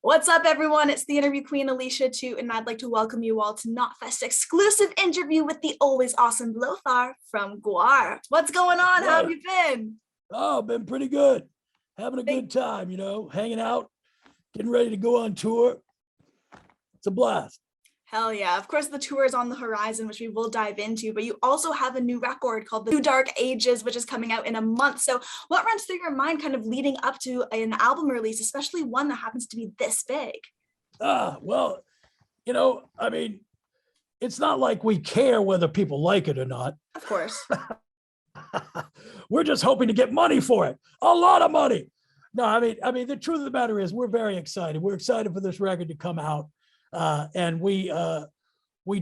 What's up, everyone? It's the Interview Queen Alicia Atout, and I'd like to welcome you all to Knotfest exclusive interview with the always awesome Blothar from GWAR. What's going on? How have you been? Oh, been pretty good. Having a good time, hanging out, getting ready to go on tour. It's a blast. Hell yeah. Of course, the tour is on the horizon, which we will dive into, but you also have a new record called The New Dark Ages, which is coming out in a month. So what runs through your mind kind of leading up to an album release, especially one that happens to be this big? Well, it's not like we care whether people like it or not. Of course. We're just hoping to get money for it. A lot of money. No, I mean, the truth of the matter is we're very excited. We're excited for this record to come out. And we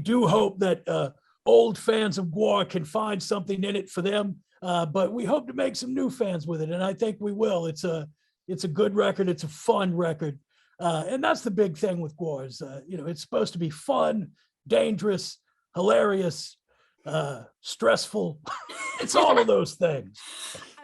do hope that old fans of GWAR can find something in it for them. But we hope to make some new fans with it. And I think we will. It's a good record. It's a fun record. And that's the big thing with GWAR is, it's supposed to be fun, dangerous, hilarious, stressful. It's all of those things.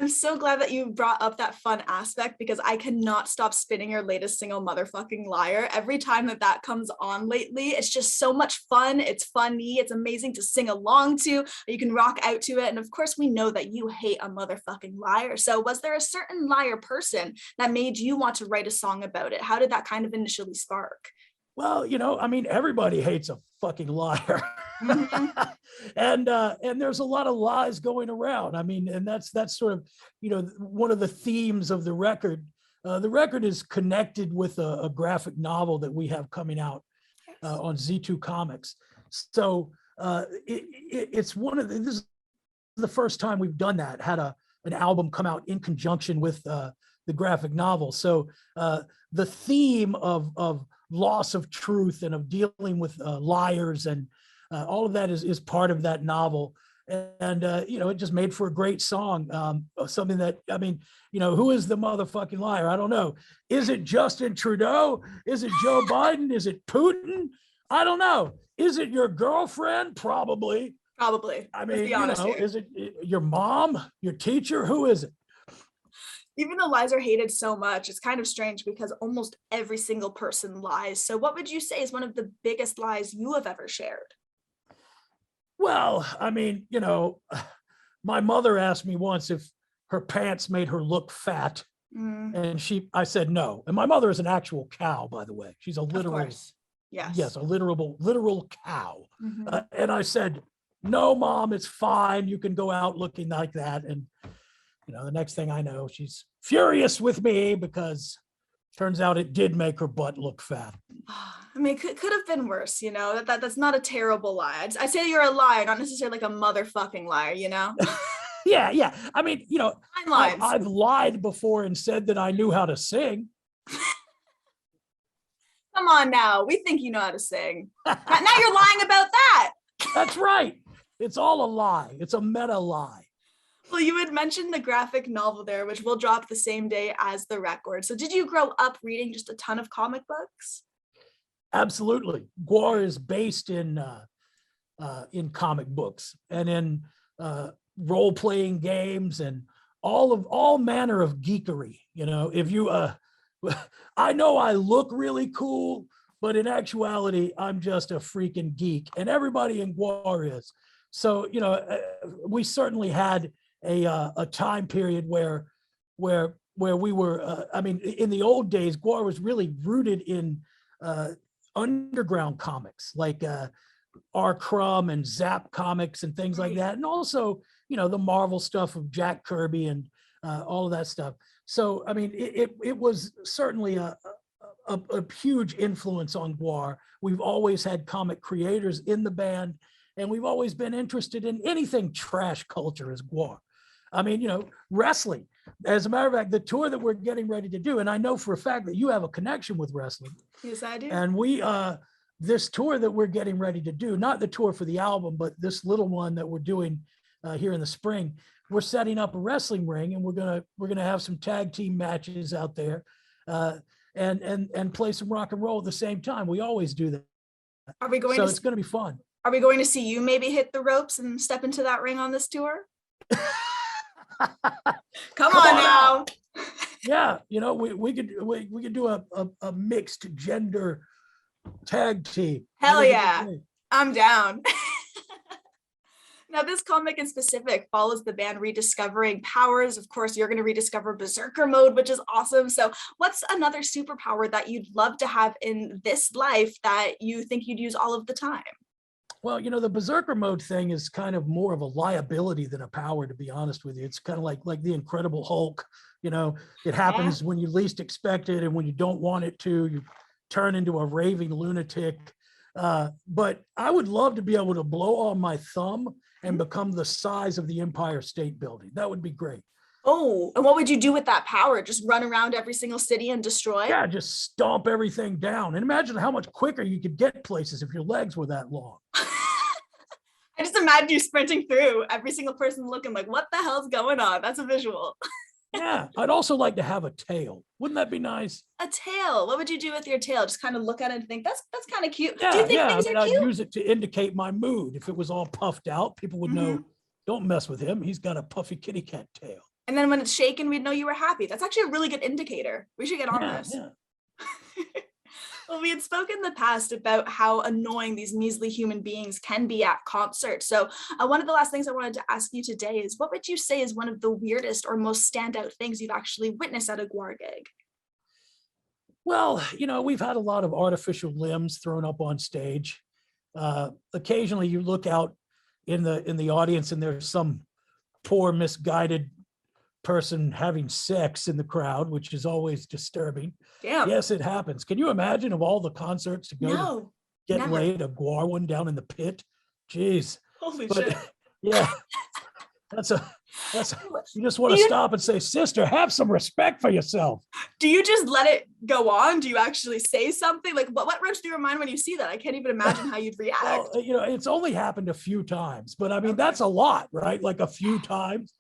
I'm so glad that you brought up that fun aspect because I cannot stop spinning your latest single, Motherfucking Liar. Every time that comes on lately, it's just so much fun. It's funny. It's amazing to sing along to. You can rock out to it. And of course, we know that you hate a motherfucking liar. So was there a certain liar person that made you want to write a song about it? How did that kind of initially spark? Well, everybody hates a fucking liar. Mm-hmm. and there's a lot of lies going around. I mean, and that's sort of, one of the themes of the record. The record is connected with a graphic novel that we have coming out on Z2 Comics. So it's this is the first time we've done that, had an album come out in conjunction with the graphic novel. So the theme of loss of truth and of dealing with liars and all of that is part of that novel. And it just made for a great song. Something that, who is the motherfucking liar? I don't know. Is it Justin Trudeau? Is it Joe Biden? Is it Putin? I don't know. Is it your girlfriend? Probably. I mean, is it your mom, your teacher? Who is it? Even though lies are hated so much, it's kind of strange because almost every single person lies. So what would you say is one of the biggest lies you have ever shared? Well, my mother asked me once if her pants made her look fat. And I said no. And my mother is an actual cow, by the way. She's a literal, yes, a literal cow. Mm-hmm. And I said, no, Mom, it's fine. You can go out looking like that. And the next thing I know, she's furious with me because turns out it did make her butt look fat. I mean, it could have been worse, that's not a terrible lie. I say you're a liar, not necessarily like a motherfucking liar, Yeah. I mean, I've lied before and said that I knew how to sing. Come on now. We think you know how to sing. Now you're lying about that. That's right. It's all a lie. It's a meta lie. Well, you had mentioned the graphic novel there, which will drop the same day as the record. So did you grow up reading just a ton of comic books? Absolutely. GWAR is based in comic books and in role-playing games and all manner of geekery. If you, I know I look really cool, but in actuality, I'm just a freaking geek, and everybody in GWAR is. So, we certainly had a time period where we were, in the old days, GWAR was really rooted in underground comics like R. Crumb and Zap comics and things like that. And also, the Marvel stuff of Jack Kirby and all of that stuff. So, it was certainly a huge influence on GWAR. We've always had comic creators in the band, and we've always been interested in anything trash culture as GWAR. Wrestling. As a matter of fact, the tour that we're getting ready to do, and I know for a fact that you have a connection with wrestling. Yes, I do. And this tour that we're getting ready to do, not the tour for the album, but this little one that we're doing here in the spring, we're setting up a wrestling ring, and we're gonna have some tag team matches out there, and play some rock and roll at the same time. We always do that. Are we going? So it's going to be fun. Are we going to see you maybe hit the ropes and step into that ring on this tour? Come on now. Yeah, we could do a mixed gender tag team. Hell yeah, I'm down. Now, this comic in specific follows the band rediscovering powers. Of course, you're going to rediscover Berserker mode, which is awesome. So what's another superpower that you'd love to have in this life that you think you'd use all of the time? Well, the Berserker mode thing is kind of more of a liability than a power, to be honest with you. It's kind of like the Incredible Hulk. It happens when you least expect it, and when you don't want it to, you turn into a raving lunatic. But I would love to be able to blow on my thumb and become the size of the Empire State Building. That would be great. Oh, and what would you do with that power? Just run around every single city and destroy? Yeah, just stomp everything down. And imagine how much quicker you could get places if your legs were that long. I just imagine you sprinting through every single person looking like, what the hell's going on? That's a visual. Yeah, I'd also like to have a tail. Wouldn't that be nice? A tail. What would you do with your tail? Just kind of look at it and think, that's kind of cute. Yeah, do you think things are cute? I'd use it to indicate my mood. If it was all puffed out, people would know, don't mess with him. He's got a puffy kitty cat tail. And then when it's shaken, we'd know you were happy. That's actually a really good indicator. We should get on this. Yeah. Well, we had spoken in the past about how annoying these measly human beings can be at concerts. So one of the last things I wanted to ask you today is, what would you say is one of the weirdest or most standout things you've actually witnessed at a GWAR gig? Well, we've had a lot of artificial limbs thrown up on stage. Occasionally you look out in the audience and there's some poor misguided person having sex in the crowd, which is always disturbing. Damn. Yes, it happens. Can you imagine of all the concerts to go to get never. laid, a GWAR one down in the pit? Jeez. Holy shit. Yeah. That's you just want to stop and say, sister, have some respect for yourself. Do you just let it go on? Do you actually say something? Like what runs through your mind when you see that? I can't even imagine how you'd react. Well, it's only happened a few times, but I mean, that's a lot, right? Like a few times.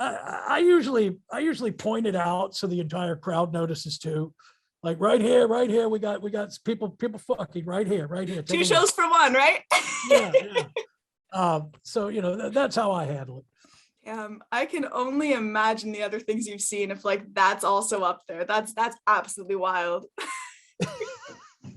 I usually point it out so the entire crowd notices too. Like right here, we got people fucking right here. Take Two shows for one, right? Yeah. So that's how I handle it. I can only imagine the other things you've seen if that's also up there. That's absolutely wild.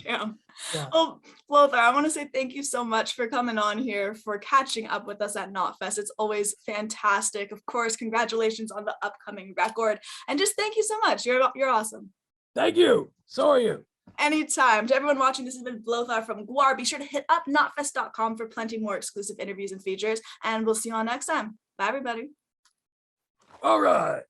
Damn. Yeah. Well, Blothar, I want to say thank you so much for coming on here, for catching up with us at Knotfest. It's always fantastic. Of course, congratulations on the upcoming record, and just thank you so much. You're awesome. Thank you. So are you. Anytime. To everyone watching, this has been Blothar from GWAR. Be sure to hit up knotfest.com for plenty more exclusive interviews and features, and we'll see you all next time. Bye, everybody. All right.